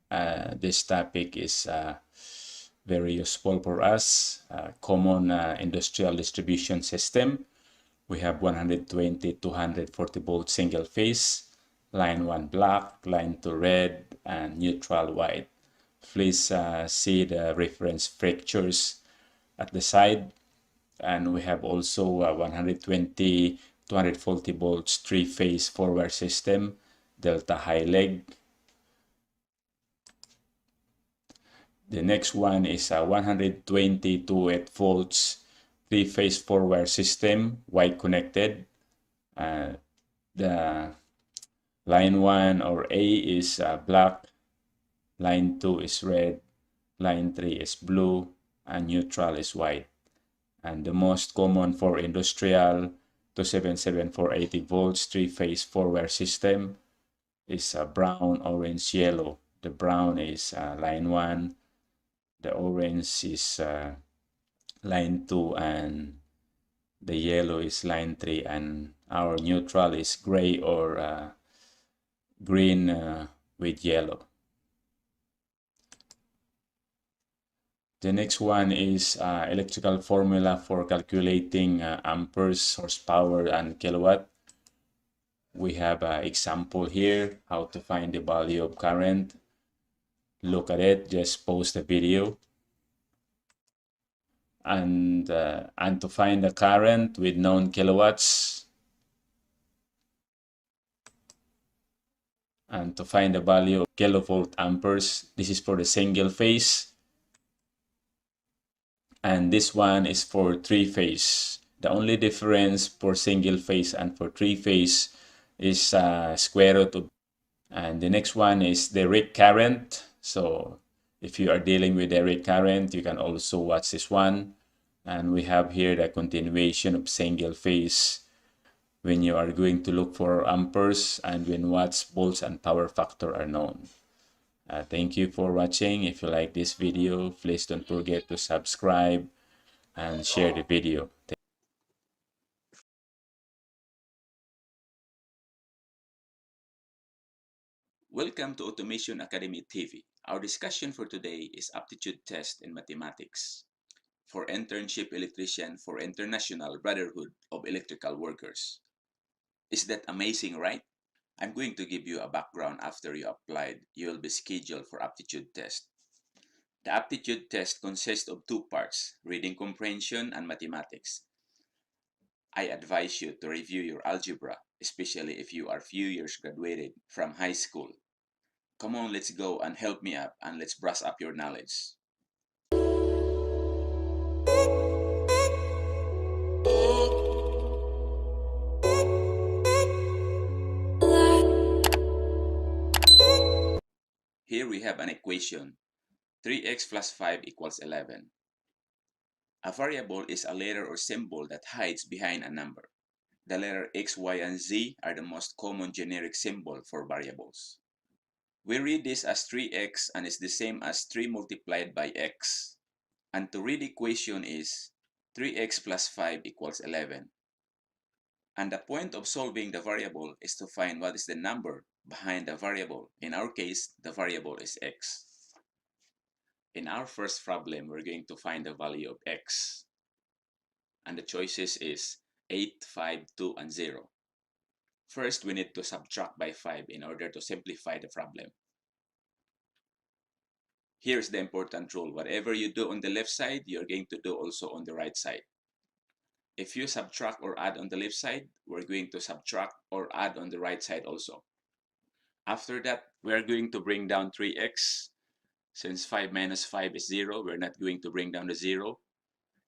This topic is very useful for us. Common industrial distribution system. We have 120, 240 volt single phase, line 1 black, line 2 red, and neutral white. Please see the reference fixtures at the side. And we have also 120, 240 volts three-phase four-wire system, delta high leg. The next one is a 120 to 8 volts three-phase four-wire system, white connected. The line 1 or A is black, line 2 is red, line 3 is blue, and neutral is white. And the most common for industrial 277 480 volts three-phase four-wire system is brown, orange, yellow. The brown is line 1, the orange is line 2, and the yellow is line 3, and our neutral is gray or green with yellow. The next one is electrical formula for calculating amperes, horsepower, and kilowatt. We have an example here, how to find the value of current. Look at it, just pause the video. And to find the current with known kilowatts. And to find the value of kilovolt amperes, this is for the single phase. And this one is for three phase. The only difference for single phase and for three phase is square root of. And the next one is direct current. So if you are dealing with direct current, you can also watch this one. And we have here the continuation of single phase when you are going to look for amperes and when watts, volts, and power factor are known. Thank you for watching. If you like this video, please don't forget to subscribe and share the video. Welcome to Automation Academy TV. Our discussion for today is aptitude test in mathematics for internship electrician for International Brotherhood of Electrical Workers. Is that amazing, right? I'm going to give you a background. After you applied, you will be scheduled for aptitude test. The aptitude test consists of two parts, reading comprehension and mathematics. I advise you to review your algebra, especially if you are few years graduated from high school. Come on, let's go and help me up and let's brush up your knowledge. Here we have an equation. 3x plus 5 equals 11. A variable is a letter or symbol that hides behind a number. The letter x, y, and z are the most common generic symbol for variables. We read this as 3x and is the same as 3 multiplied by x. And to read the equation is 3x plus 5 equals 11. And the point of solving the variable is to find what is the number behind the variable. In our case, the variable is x. In our first problem, we're going to find the value of x. And the choices is 8, 5, 2, and 0. First, we need to subtract by 5 in order to simplify the problem. Here's the important rule. Whatever you do on the left side, you're going to do also on the right side. If you subtract or add on the left side, we're going to subtract or add on the right side also. After that, we're going to bring down 3x. Since 5 minus 5 is 0, we're not going to bring down the 0.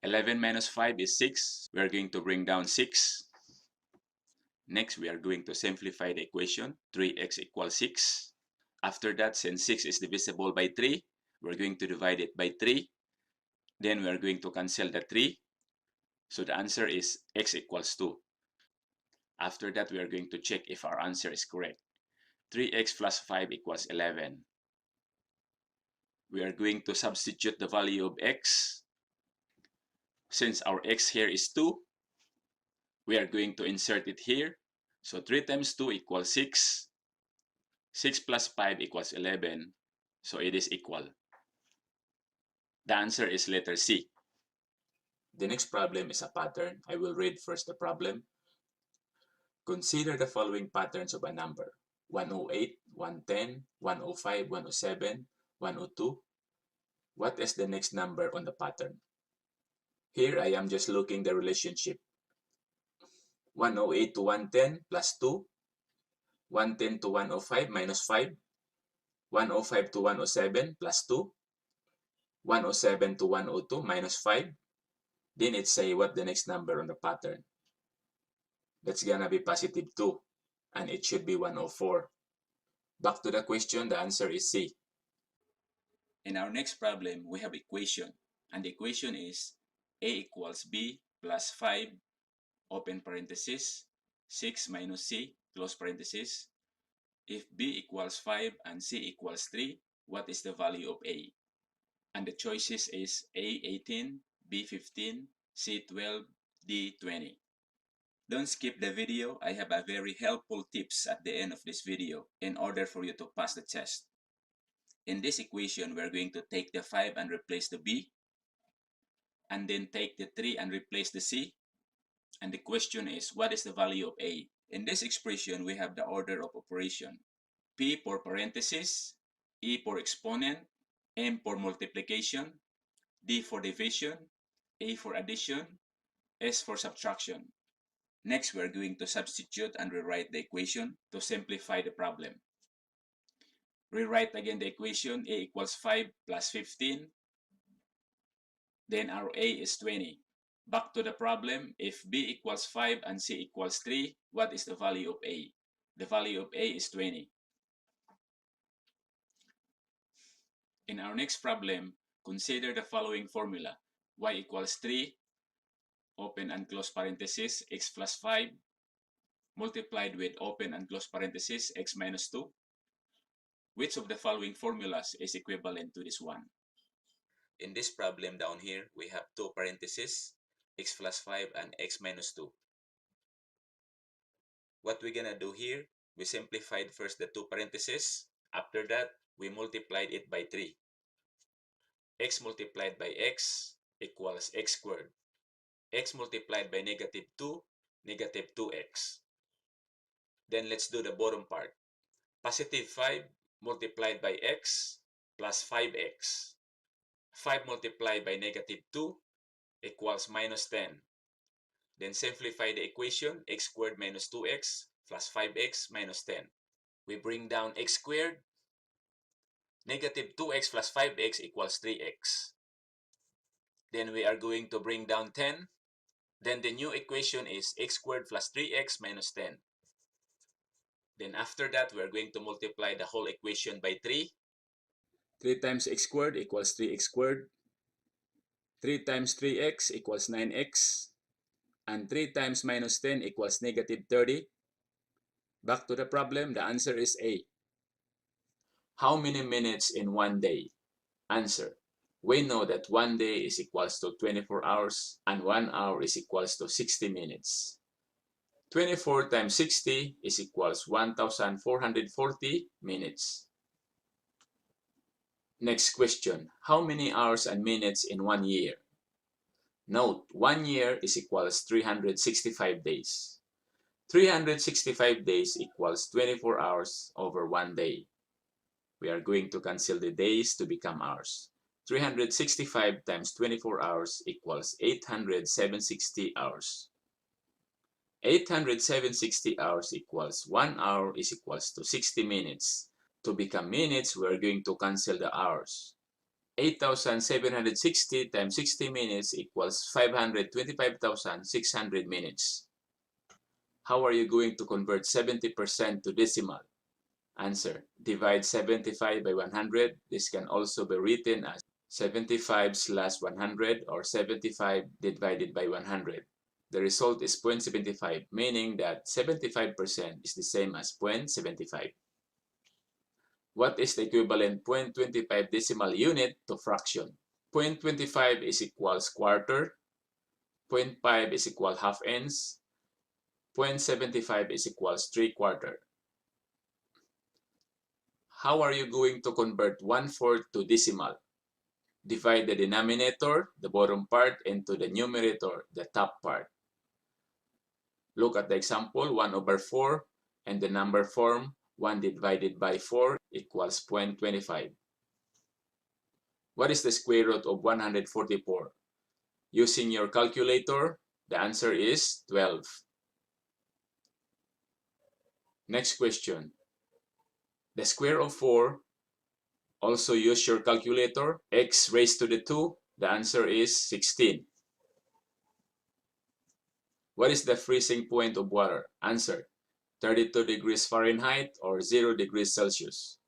11 minus 5 is 6. We're going to bring down 6. Next, we are going to simplify the equation. 3x equals 6. After that, since 6 is divisible by 3, we're going to divide it by 3. Then we are going to cancel the 3. So the answer is x equals 2. After that, we are going to check if our answer is correct. 3x plus 5 equals 11. We are going to substitute the value of x. Since our x here is 2, we are going to insert it here. So 3 times 2 equals 6. 6 plus 5 equals 11. So it is equal. The answer is letter C. The next problem is a pattern. I will read first the problem. Consider the following patterns of a number: 108, 110, 105, 107, 102. What is the next number on the pattern? Here I am just looking the relationship. 108 to 110 plus 2, 110 to 105 minus 5, 105 to 107 plus 2, 107 to 102 minus 5. Then it say what the next number on the pattern. That's gonna be positive 2, and it should be 104. Back to the question, the answer is C. In our next problem, we have equation, and the equation is A equals B plus 5, open parenthesis, 6 minus C, close parenthesis. If B equals 5 and C equals 3, what is the value of A? And the choices is A 18, B 15, C 12, D 20. Don't skip the video. I have a very helpful tips at the end of this video in order for you to pass the test. In this equation, we're going to take the 5 and replace the B, and then take the 3 and replace the C. And the question is, what is the value of A? In this expression, we have the order of operation. P for parenthesis, E for exponent, M for multiplication, D for division, A for addition, S for subtraction. Next, we're going to substitute and rewrite the equation to simplify the problem. Rewrite again the equation. A equals 5 plus 15. Then our A is 20. Back to the problem. If B equals 5 and C equals 3, what is the value of A? The value of A is 20. In our next problem, consider the following formula. Y equals 3, open and close parenthesis, x plus 5, multiplied with open and close parenthesis, x minus 2. Which of the following formulas is equivalent to this one? In this problem down here, we have two parentheses, x plus 5 and x minus 2. What we're gonna do here, we simplified first the two parentheses. After that, we multiplied it by 3. X multiplied by x equals x squared. X multiplied by negative 2, negative 2x. Then let's do the bottom part. Positive 5 multiplied by x plus 5x. 5 multiplied by negative 2 equals minus 10. Then simplify the equation, x squared minus 2x plus 5x minus 10. We bring down x squared. Negative 2x plus 5x equals 3x. Then we are going to bring down 10. Then the new equation is x squared plus 3x minus 10. Then after that, we are going to multiply the whole equation by 3. 3 times x squared equals 3x squared. 3 times 3x equals 9x. And 3 times minus 10 equals negative 30. Back to the problem, the answer is A. How many minutes in one day? Answer. We know that 1 day is equals to 24 hours and 1 hour is equals to 60 minutes. 24 times 60 is equals 1,440 minutes. Next question. How many hours and minutes in 1 year? Note, 1 year is equals 365 days. 365 days equals 24 hours over 1 day. We are going to cancel the days to become hours. 365 times 24 hours equals 860 hours. 860 hours equals 1 hour is equals to 60 minutes. To become minutes, we are going to cancel the hours. 8,760 times 60 minutes equals 525,600 minutes. How are you going to convert 70% to decimal? Answer. Divide 75 by 100. This can also be written as 75 slash 100 or 75 divided by 100. The result is 0.75, meaning that 75% is the same as 0.75. What is the equivalent 0.25 decimal unit to fraction? 0.25 is equals quarter, 0.5 is equal half ends, 0.75 is equals 3/4. How are you going to convert 1/4 to decimal? Divide the denominator, the bottom part, into the numerator, the top part. Look at the example, 1/4, and the number form 1 divided by 4 equals 0.25. What is the square root of 144? Using your calculator, the answer is 12. Next question. The square of 4, also use your calculator. X raised to the 2, the answer is 16. What is the freezing point of water? Answer, 32 degrees Fahrenheit or 0 degrees Celsius.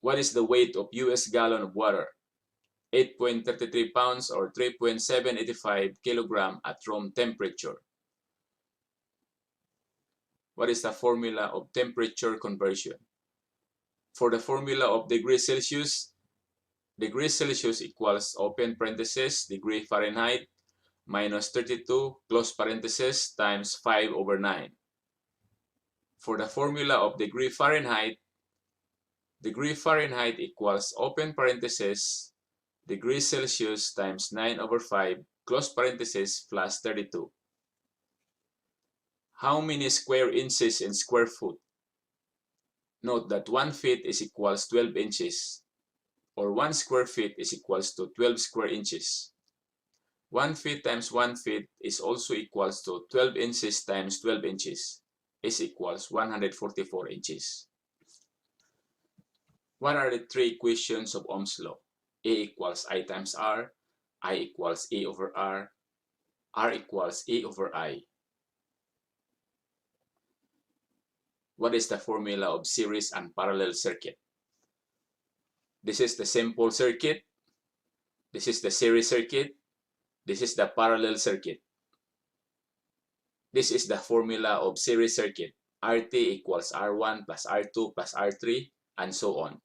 What is the weight of US gallon of water? 8.33 pounds or 3.785 kilogram at room temperature. What is the formula of temperature conversion? For the formula of degrees Celsius equals open parenthesis degree Fahrenheit minus 32 close parenthesis times 5/9. For the formula of degree Fahrenheit equals open parenthesis degrees Celsius times 9/5 close parenthesis plus 32. How many square inches in square foot? Note that 1 feet is equals 12 inches, or 1 square feet is equals to 12 square inches. 1 feet times 1 feet is also equals to 12 inches times 12 inches is equals 144 inches. What are the three equations of Ohm's law? A equals I times R, I equals A over R equals A over I. What is the formula of series and parallel circuit? This is the simple circuit. This is the series circuit. This is the parallel circuit. This is the formula of series circuit. RT equals R1 plus R2 plus R3 and so on.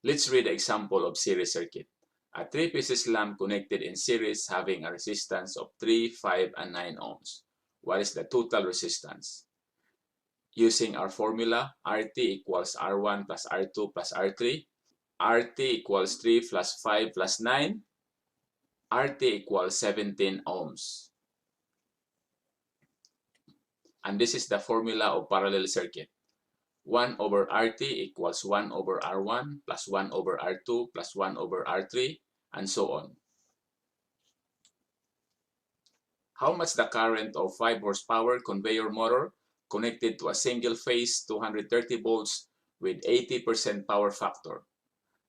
Let's read the example of series circuit. A 3-pieces lamp connected in series having a resistance of 3, 5, and 9 ohms. What is the total resistance? Using our formula, RT equals R1 plus R2 plus R3. RT equals 3 plus 5 plus 9. RT equals 17 ohms. And this is the formula of parallel circuit. 1 over RT equals 1 over R1 plus 1 over R2 plus 1 over R3 and so on. How much the current of 5 horsepower conveyor motor connected to a single phase 230 volts with 80% power factor?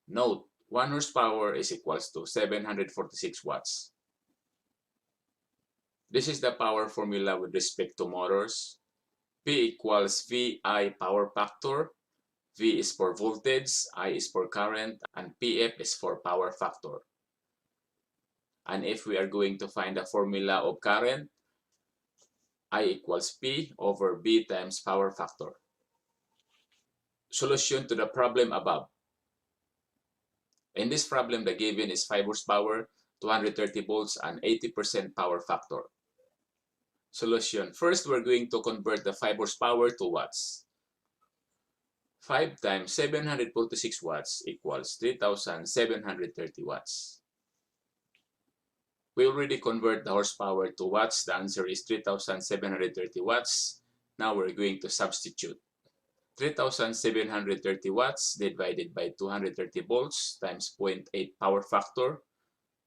Note, 1 horsepower is equals to 746 watts. This is the power formula with respect to motors. P equals VI power factor. V is for voltage, I is for current, and PF is for power factor. And if we are going to find the formula of current, I equals P over B times power factor. Solution to the problem above. In this problem, the given is 5 horsepower, 230 volts, and 80% power factor. Solution. First, we're going to convert the 5 horsepower to watts. 5 times 746 watts equals 3,730 watts. We already convert the horsepower to watts. The answer is 3,730 watts. Now we're going to substitute. 3,730 watts divided by 230 volts times 0.8 power factor.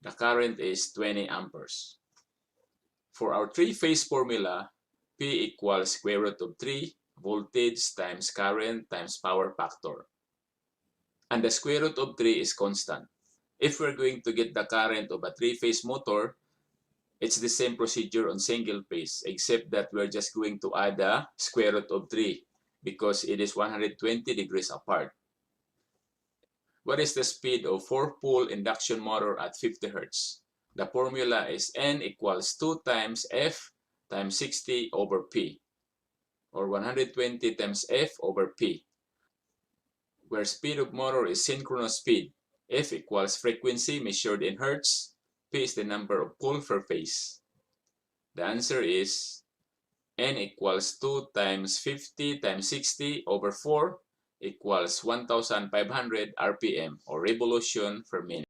The current is 20 amperes. For our three-phase formula, P equals square root of 3 voltage times current times power factor. And the square root of 3 is constant. If we're going to get the current of a three-phase motor, it's the same procedure on single phase, except that we're just going to add the square root of 3 because it is 120 degrees apart. What is the speed of 4-pole induction motor at 50 Hz? The formula is N equals 2 times F times 60 over P, or 120 times F over P, where speed of motor is synchronous speed. F equals frequency measured in Hertz. P is the number of pole per phase. The answer is N equals 2 times 50 times 60 over 4. equals 1,500 RPM or revolution per minute.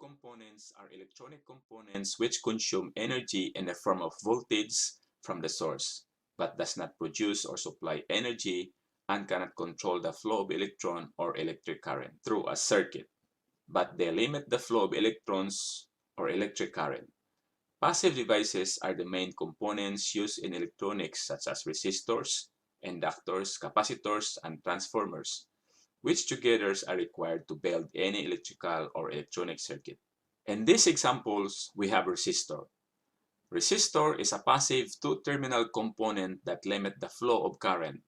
Components are electronic components which consume energy in the form of voltage from the source, but does not produce or supply energy and cannot control the flow of electron or electric current through a circuit, but they limit the flow of electrons or electric current. Passive devices are the main components used in electronics such as resistors, inductors, capacitors, and transformers, which together are required to build any electrical or electronic circuit. In these examples, we have resistor. Resistor is a passive two-terminal component that limits the flow of current.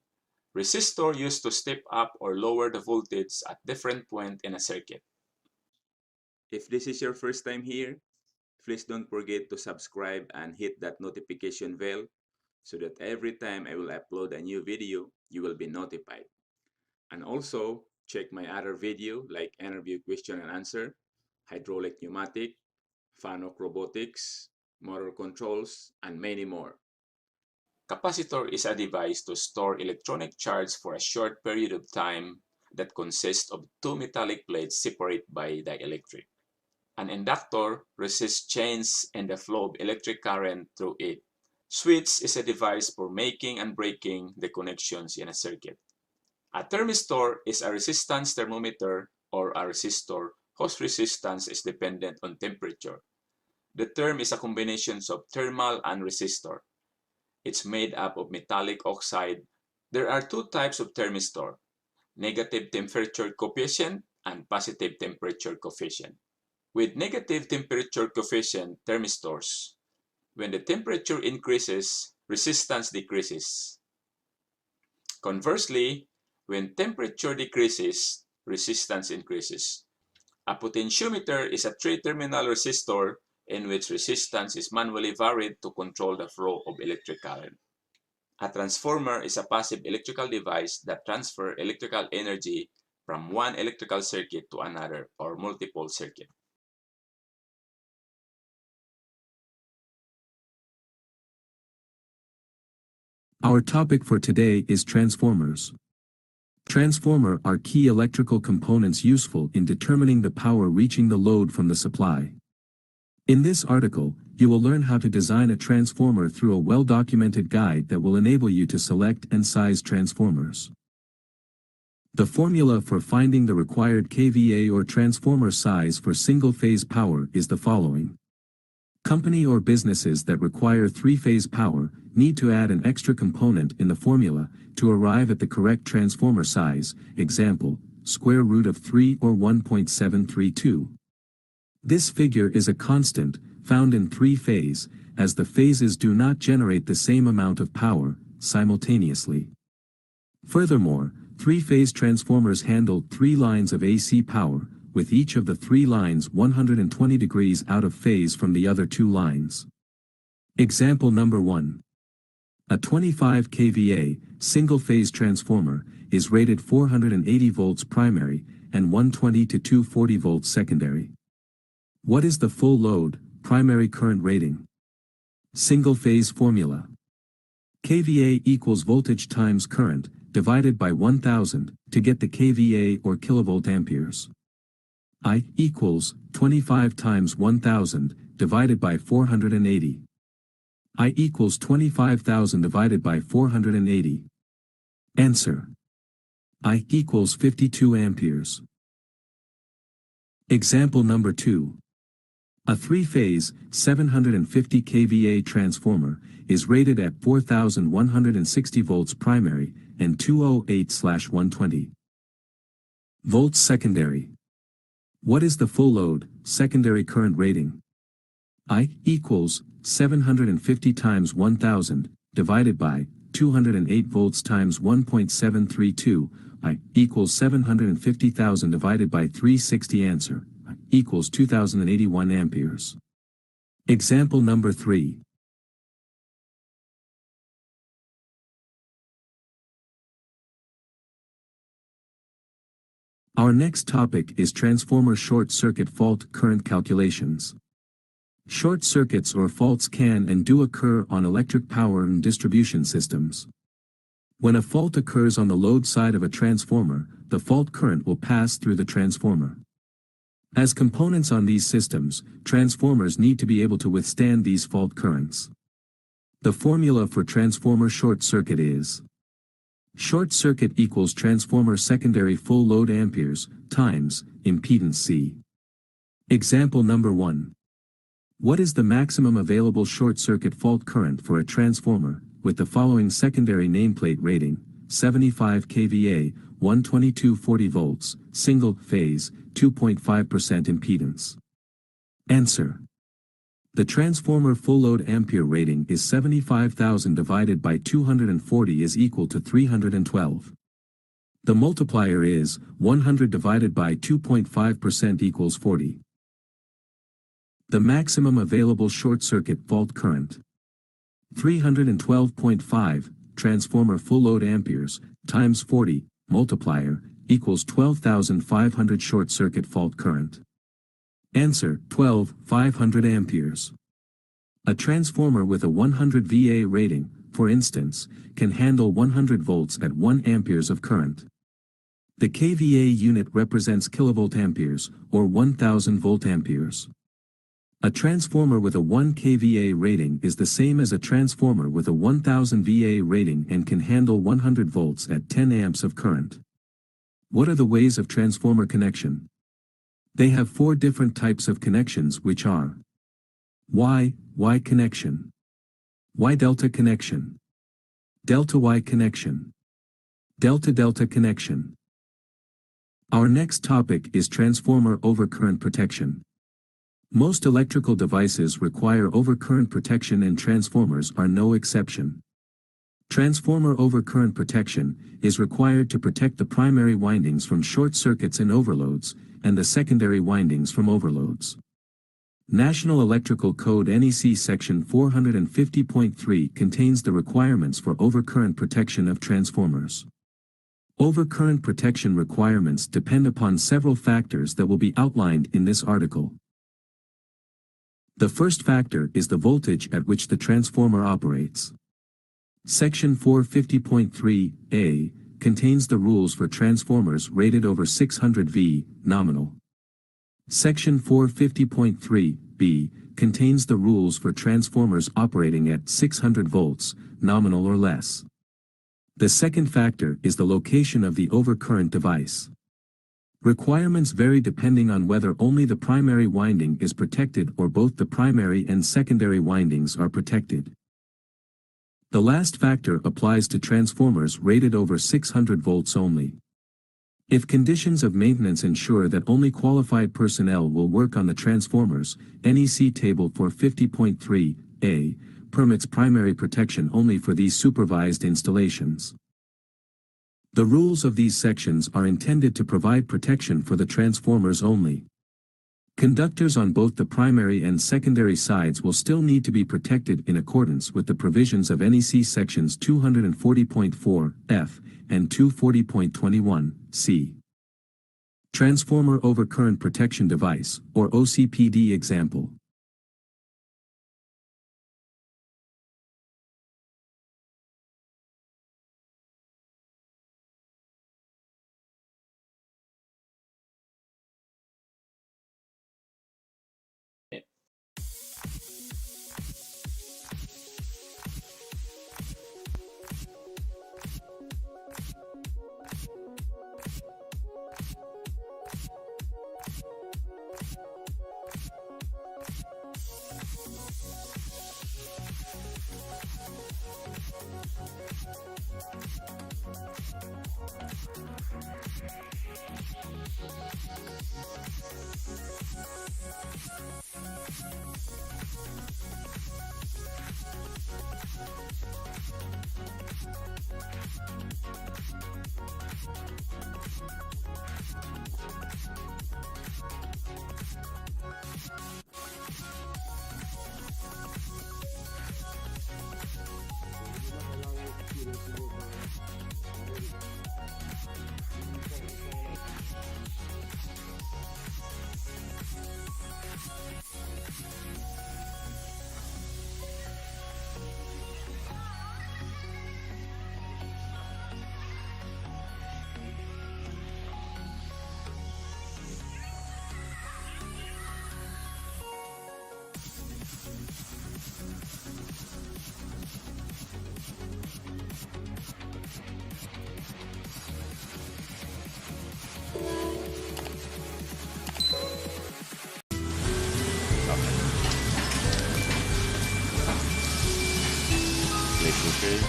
Resistor used to step up or lower the voltage at different points in a circuit. If this is your first time here, please don't forget to subscribe and hit that notification bell so that every time I will upload a new video, you will be notified. And also, check my other video like interview question and answer, hydraulic pneumatic, FANUC robotics, motor controls, and many more. Capacitor is a device to store electronic charge for a short period of time that consists of two metallic plates separated by dielectric. An inductor resists change in the flow of electric current through it. Switch is a device for making and breaking the connections in a circuit. A thermistor is a resistance thermometer or a resistor whose resistance is dependent on temperature. The term is a combination of thermal and resistor. It's made up of metallic oxide. There are two types of thermistor, negative temperature coefficient and positive temperature coefficient. With negative temperature coefficient thermistors, when the temperature increases, resistance decreases. Conversely, when temperature decreases, resistance increases. A potentiometer is a three-terminal resistor in which resistance is manually varied to control the flow of electric current. A transformer is a passive electrical device that transfers electrical energy from one electrical circuit to another or multiple circuits. Our topic for today is transformers. Transformer are key electrical components useful in determining the power reaching the load from the supply. In this article, you will learn how to design a transformer through a well-documented guide that will enable you to select and size transformers. The formula for finding the required kVA or transformer size for single-phase power is the following. Company or businesses that require three-phase power need to add an extra component in the formula to arrive at the correct transformer size, example, square root of 3 or 1.732. This figure is a constant, found in three-phase, as the phases do not generate the same amount of power, simultaneously. Furthermore, three-phase transformers handle three lines of AC power, with each of the three lines 120 degrees out of phase from the other two lines. Example number 1. A 25 kVA, single-phase transformer, is rated 480 volts primary, and 120 to 240 volts secondary. What is the full load, primary current rating? Single-phase formula. kVA equals voltage times current, divided by 1000, to get the kVA or kilovolt amperes. I equals 25 times 1000, divided by 480. I equals 25,000 divided by 480. Answer. I equals 52 amperes. Example number 2. A three-phase, 750 kVA transformer is rated at 4160 volts primary and 208/120 volts secondary. What is the full load, secondary current rating? I equals 750 times 1000, divided by 208 volts times 1.732, I equals 750,000 divided by 360. Answer, I equals 2081 amperes. Example number 3. Our next topic is transformer short circuit fault current calculations. Short circuits or faults can and do occur on electric power and distribution systems. When a fault occurs on the load side of a transformer, the fault current will pass through the transformer. As components on these systems, transformers need to be able to withstand these fault currents. The formula for transformer short circuit is short circuit equals transformer secondary full load amperes times impedance C. Example number 1. What is the maximum available short circuit fault current for a transformer with the following secondary nameplate rating: 75 kVA, 12240 volts, single phase, 2.5% impedance? Answer. The transformer full load ampere rating is 75,000 divided by 240 is equal to 312. The multiplier is 100 divided by 2.5% equals 40. The maximum available short circuit fault current: 312.5 transformer full load amperes times 40 multiplier equals 12,500 short circuit fault current. Answer: 12,500 amperes. A transformer with a 100 VA rating, for instance, can handle 100 volts at 1 amperes of current. The kVA unit represents kilovolt amperes, or 1000 volt amperes. A transformer with a 1 kVA rating is the same as a transformer with a 1000 VA rating and can handle 100 volts at 10 amps of current. What are the ways of transformer connection? They have 4 different types of connections, which are Y connection, Y delta connection, delta Y connection, delta connection. Our next topic is transformer overcurrent protection. Most electrical devices require overcurrent protection and transformers are no exception. Transformer overcurrent protection is required to protect the primary windings from short circuits and overloads, and the secondary windings from overloads. National Electrical Code NEC Section 450.3 contains the requirements for overcurrent protection of transformers. Overcurrent protection requirements depend upon several factors that will be outlined in this article. The first factor is the voltage at which the transformer operates. Section 450.3a contains the rules for transformers rated over 600 V, nominal. Section 450.3b contains the rules for transformers operating at 600 volts, nominal or less. The second factor is the location of the overcurrent device. Requirements vary depending on whether only the primary winding is protected or both the primary and secondary windings are protected. The last factor applies to transformers rated over 600 volts only. If conditions of maintenance ensure that only qualified personnel will work on the transformers, NEC Table 450.3a permits primary protection only for these supervised installations. The rules of these sections are intended to provide protection for the transformers only. Conductors on both the primary and secondary sides will still need to be protected in accordance with the provisions of NEC Sections 240.4 F and 240.21 C. Transformer Overcurrent Protection Device, or OCPD example. Okay.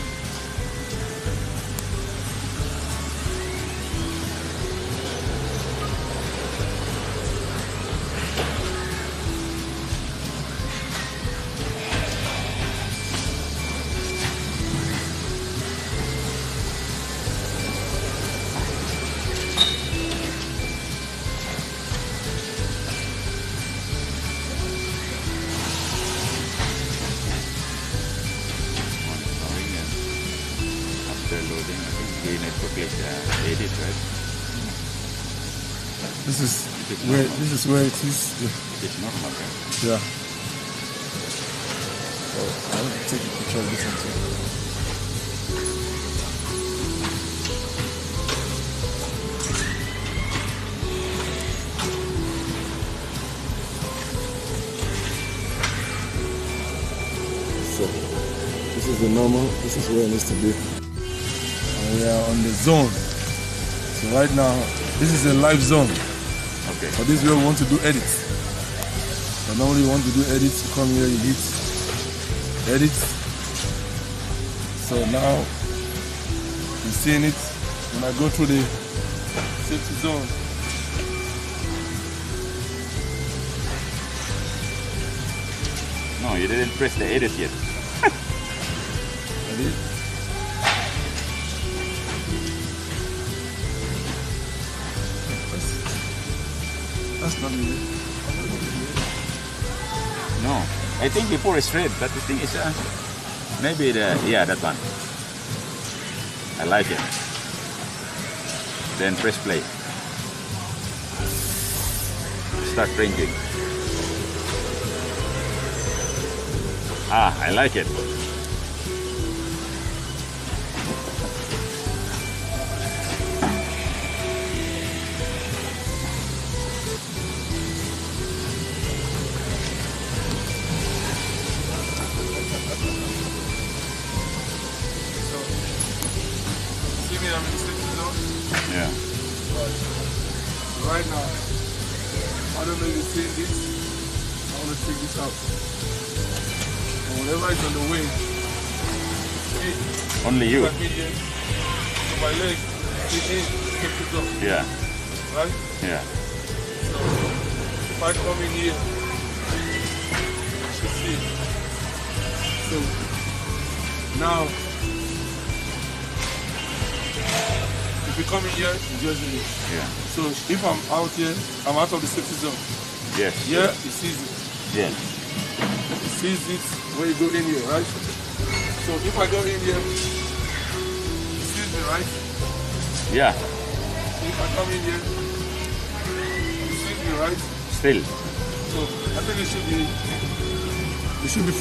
After loading, I think we need to click edit, right? This is It is where normal. this is where it is. It is normal, right? Yeah. Oh, I want to take a picture of this one too. So this is the normal. This is where it needs to be. And we are on the zone. So right now, this is a live zone. Okay. But this is where we want to do edits. So normally you want to do edits, you come here, you hit edit. So now you're seeing it. When I go through the safety zone, No, you didn't press the edit yet. edit. That's not me. No, I think before it's red, but the thing is, maybe that one. I like it. Then press play. Start printing. I like it. See me, I'm in the safety zone. Yeah. Right now, I don't know if you're seeing this. I want to take this out. And whenever it's on the way, see, Only you. like medium, so my leg, sit in, take it off, Yeah. right? Yeah. So, if I come in here, you should see. So, now, if you come in here, you just do it. Yeah. So, if I'm out here, I'm out of the safety zone. Yes. Here, it sees it. Yeah. It sees it when you go in here, right? So if I go in here, it sees me, right? Yeah. If I come in here, it sees me, right? Still. So I think it should be fine.